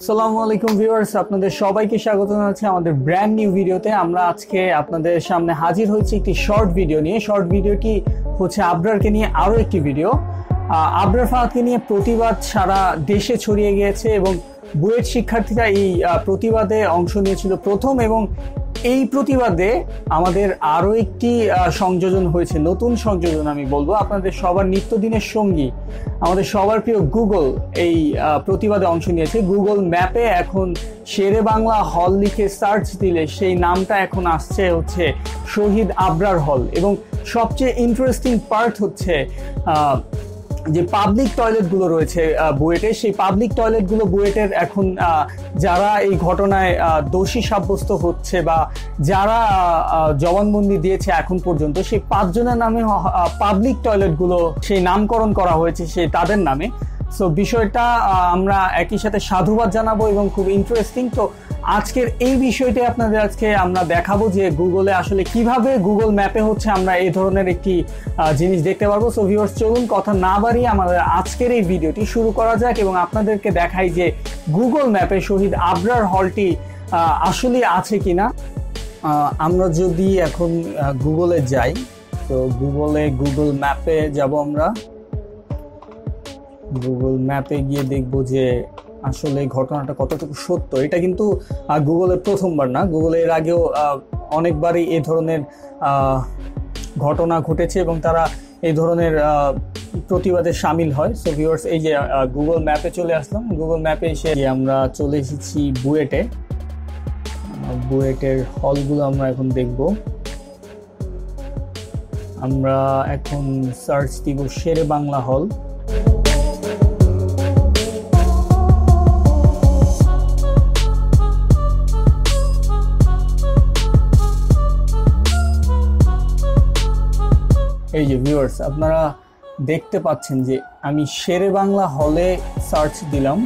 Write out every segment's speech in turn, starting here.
আসসালামু আলাইকুম ভিউয়ার্স, আপনাদের সবাইকে স্বাগত জানাচ্ছি আমাদের ব্র্যান্ড নিউ ভিডিওতে। আমরা আজকে আপনাদের সামনে হাজির হয়েছি একটি শর্ট ভিডিও নিয়ে। শর্ট ভিডিওটি হচ্ছে আবরারকে নিয়ে আরও একটি ভিডিও। আবরার ফাহাদকে নিয়ে প্রতিবাদ সারা দেশে ছড়িয়ে গিয়েছে এবং বুয়েট শিক্ষার্থীরা এই প্রতিবাদে অংশ নিয়েছিল প্রথম, এবং এই প্রতিবাদে আমাদের আরও একটি সংযোজন হয়েছে, নতুন সংযোজন আমি বলবো। আপনাদের সবার নিত্যদিনের সঙ্গী, আমাদের সবার প্রিয় গুগল এই প্রতিবাদে অংশ নিয়েছে। গুগল ম্যাপে এখন শেরে বাংলা হল লিখে সার্চ দিলে সেই নামটা এখন আসছে হচ্ছে শহীদ আবরার হল। এবং সবচেয়ে ইন্টারেস্টিং পার্ট হচ্ছে যে পাবলিক টয়লেটগুলো রয়েছে বুয়েটে, সেই পাবলিক টয়লেটগুলো বুয়েটের এখন যারা এই ঘটনায় দোষী সাব্যস্ত হচ্ছে বা যারা জবানবন্দি দিয়েছে এখন পর্যন্ত, সেই 5 জনের নামে পাবলিক টয়লেটগুলো সেই নামকরণ করা হয়েছে সেই তাদের নামে। সো বিষয়টা আমরা একই সাথে সাধুবাদ জানাবো এবং খুব ইন্টারেস্টিং। তো আজকের এই বিষয়টি আপনাদের আজকে আমরা দেখাবো যে গুগলে আসলে কিভাবে গুগল ম্যাপে হচ্ছে আমরা এই ধরনের একটি জিনিস দেখতে পারবো। সো ভিউয়ার্স, চলুন কথা না বাড়িয়ে আমাদের আজকের এই ভিডিওটি শুরু করা যাক এবং আপনাদেরকে দেখাই যে গুগল ম্যাপে শহীদ আবরার হলটি আসলে আছে কিনা। আমরা যদি এখন গুগলে যাই, তো গুগল ম্যাপে যাব। আমরা গুগল ম্যাপে গিয়ে দেখবো যে আসলে ঘটনাটা কতটুকু সত্য। এটা কিন্তু গুগলের প্রথমবার না, গুগলে এর আগেও অনেকবারই এই ধরনের ঘটনা ঘটেছে এবং তারা এই ধরনের প্রতিবাদে সামিল হয়। সো ভিউয়ার্স, এই যে গুগল ম্যাপে চলে আসলাম। গুগল ম্যাপে এসে আমরা চলে এসেছি বুয়েটে। বুয়েটের হলগুলো আমরা এখন দেখব। আমরা এখন সার্চ দিব শেরে বাংলা হল। এই যে ভিউয়ার্স, আপনারা দেখতে পাচ্ছেন যে আমি শেরে বাংলা হলে সার্চ দিলাম।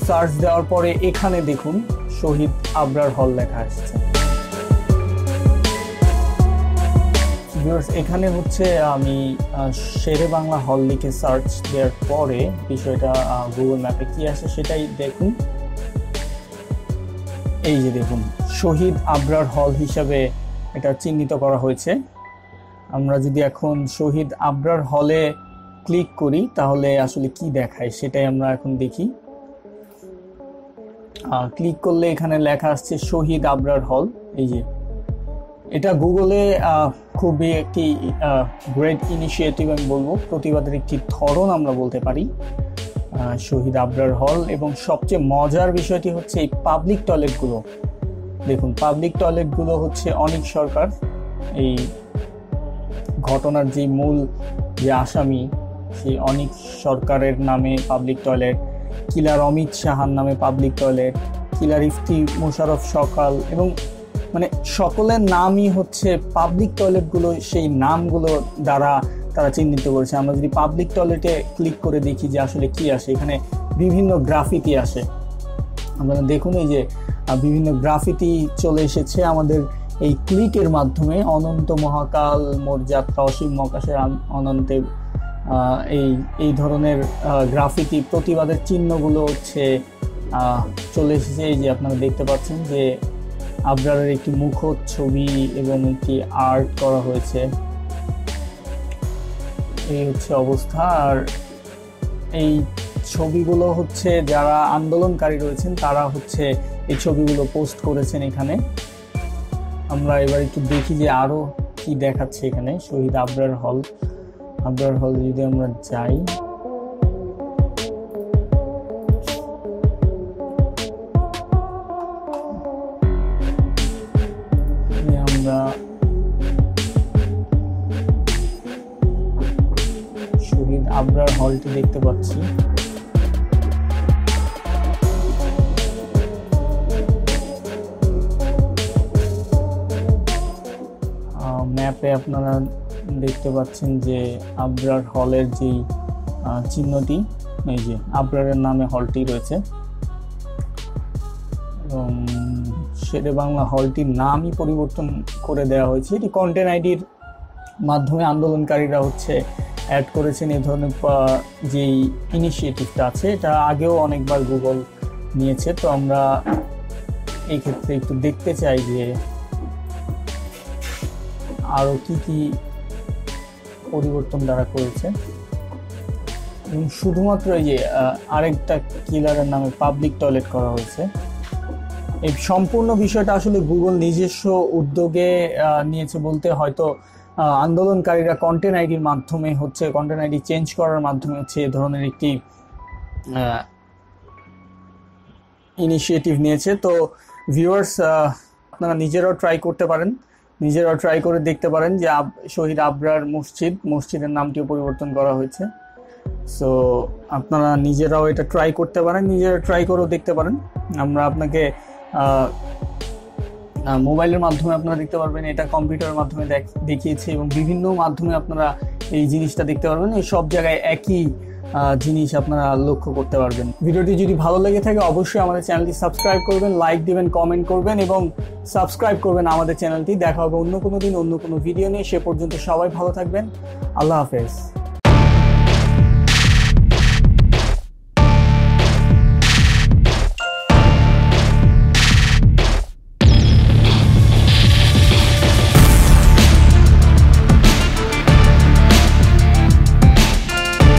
সার্চ দেওয়ার পরে এখানে দেখুন শহীদ আবরার হল লেখা আসছে। ভিউয়ার্স, এখানে হচ্ছে আমি শেরে বাংলা হল লিখে সার্চ দেওয়ার পরে বিষয়টা গুগল ম্যাপে কি আসে সেটাই দেখুন। এই যে দেখুন, শহীদ আবরার হল হিসাবে এটা চিহ্নিত করা হয়েছে। আমরা যদি এখন শহীদ আবরার হলে ক্লিক করি তাহলে আসলে কি দেখায় সেটাই আমরা এখন দেখি। ক্লিক করলে এখানে লেখা আসছে শহীদ আবরার হল। এই যে এটা গুগলে খুবই একটি গ্রেট ইনিশিয়েটিভ আমি বলবো, প্রতিবাদের একটি ধরন আমরা বলতে পারি শহীদ আবরার হল। এবং সবচেয়ে মজার বিষয়টি হচ্ছে এই পাবলিক টয়লেটগুলো দেখুন। পাবলিক টয়লেটগুলো হচ্ছে অনিক সরকার, এই ঘটনার যে মূল যে আসামি সেই অনিক সরকারের নামে পাবলিক টয়লেট, কিলার অমিত সাহার নামে পাবলিক টয়লেট, কিলার ইফতি মোশাররফ সকাল, এবং মানে সকলের নামই হচ্ছে পাবলিক টয়লেটগুলো সেই নামগুলো দ্বারা তারা চিহ্নিত করেছে। আমরা যদি পাবলিক টয়লেটে ক্লিক করে দেখি যে আসলে কি আসে, এখানে বিভিন্ন গ্রাফিতি আসে। আপনারা দেখুন এই যে বিভিন্ন গ্রাফিতি চলে এসেছে আমাদের এই ক্লিকের মাধ্যমে। অনন্ত মহাকাল মোর যাত্রা, অসীম মহাকাশের অনন্তে, এই ধরনের গ্রাফিতি প্রতিবাদের চিহ্নগুলো হচ্ছে চলে এসেছে। এই যে আপনারা দেখতে পাচ্ছেন যে আবরারের একটি মুখচ্ছবি এবং একটি আর্ট করা হয়েছে। এই হচ্ছে অবস্থা। আর এই ছবিগুলো হচ্ছে যারা আন্দোলনকারী রয়েছেন তারা হচ্ছে এই ছবিগুলো পোস্ট করেছেন এখানে। আমরা এবার একটু দেখি যে আরো কি দেখাচ্ছে এখানে। শহীদ আবরার হল যদি আমরা যাই, আমরা শহীদ আবরার হলটি দেখতে পাচ্ছি। ম্যাপে আপনারা দেখতে পাচ্ছেন যে আবরার হলের যেই চিহ্নটি, এই যে আবরারের নামে হলটি রয়েছে এবং শেরে বাংলা হলটির নামই পরিবর্তন করে দেওয়া হয়েছে। এটি কন্টেন্ট আইডির মাধ্যমে আন্দোলনকারীরা হচ্ছে অ্যাড করেছেন এই ধরনের যেই ইনিশিয়েটিভটা আছে, এটা আগেও অনেকবার গুগল নিয়েছে। তো আমরা এই ক্ষেত্রে একটু দেখতে চাই যে আরও কি কি পরিবর্তন তারা করেছে। এবং শুধুমাত্র এই যে আরেকটা কিলারের নামে পাবলিক টয়লেট করা হয়েছে, এই সম্পূর্ণ বিষয়টা আসলে গুগল নিজস্ব উদ্যোগে নিয়েছে বলতে, হয়তো আন্দোলনকারীরা কন্টেন্ট আইডির মাধ্যমে হচ্ছে, কন্টেন্ট আইডি চেঞ্জ করার মাধ্যমে হচ্ছে এ ধরনের একটি ইনিশিয়েটিভ নিয়েছে। তো ভিউয়ার্স, আপনারা নিজেরাও ট্রাই করতে পারেন, নিজেরাও ট্রাই করে দেখতে পারেন যে শহীদ আবরার মসজিদের নামটিও পরিবর্তন করা হয়েছে। সো আপনারা নিজেরাও এটা ট্রাই করতে পারেন, নিজেরা ট্রাই করেও দেখতে পারেন। আমরা আপনাকে মোবাইলের মাধ্যমে আপনারা দেখতে পারবেন, এটা কম্পিউটারের মাধ্যমে দেখিয়েছি, এবং বিভিন্ন মাধ্যমে আপনারা এই জিনিসটা দেখতে পারবেন। এই সব জায়গায় একই জিনিস আপনারা লক্ষ্য করতে পারবেন। ভিডিওটি যদি ভালো লেগে থাকে অবশ্যই আমাদের চ্যানেলটি সাবস্ক্রাইব করবেন, লাইক দিবেন, কমেন্ট করবেন এবং সাবস্ক্রাইব করবেন আমাদের চ্যানেলটি। দেখা হবে অন্য কোনো দিন অন্য কোনো ভিডিও নিয়ে। সে পর্যন্ত সবাই ভালো থাকবেন। আল্লাহ হাফেজ।